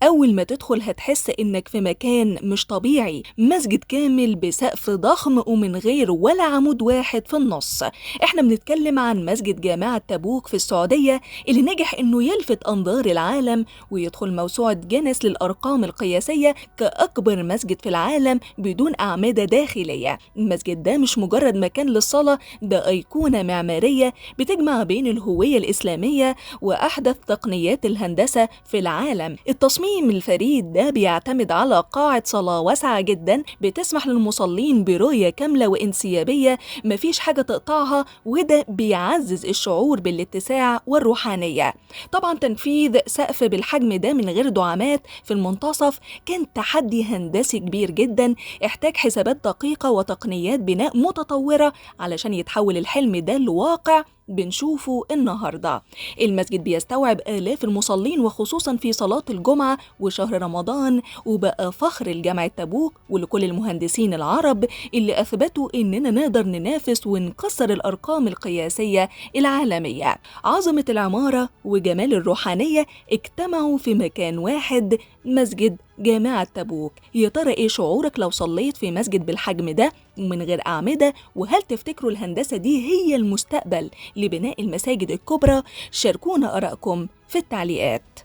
أول ما تدخل هتحس إنك في مكان مش طبيعي، مسجد كامل بسقف ضخم ومن غير ولا عمود واحد في النص. احنا بنتكلم عن مسجد جامعة تبوك في السعودية اللي نجح إنه يلفت أنظار العالم ويدخل موسوعة جينيس للأرقام القياسية كأكبر مسجد في العالم بدون أعمدة داخلية. المسجد ده مش مجرد مكان للصلاة، ده أيقونة معمارية بتجمع بين الهوية الإسلامية وأحدث تقنيات الهندسة في العالم. التصميم الفريد ده بيعتمد على قاعة صلاة واسعة جدا بتسمح للمصلين برؤية كاملة وانسيابية مفيش حاجة تقطعها، وده بيعزز الشعور بالاتساع والروحانية. طبعا تنفيذ سقف بالحجم ده من غير دعامات في المنتصف كان تحدي هندسي كبير جدا، احتاج حسابات دقيقة وتقنيات بناء متطورة علشان يتحول الحلم ده لواقع بنشوفه النهاردة. المسجد بيستوعب آلاف المصلين وخصوصا في صلاة الجمعة وشهر رمضان، وبقى فخر لجامعة تبوك ولكل المهندسين العرب اللي أثبتوا إننا نقدر ننافس ونكسر الأرقام القياسية العالمية. عظمة العمارة وجمال الروحانية اجتمعوا في مكان واحد، مسجد جامعة تبوك. يا ترى ايه شعورك لو صليت في مسجد بالحجم ده ومن غير أعمدة؟ وهل تفتكروا الهندسة دي هي المستقبل لبناء المساجد الكبرى؟ شاركونا آرائكم في التعليقات.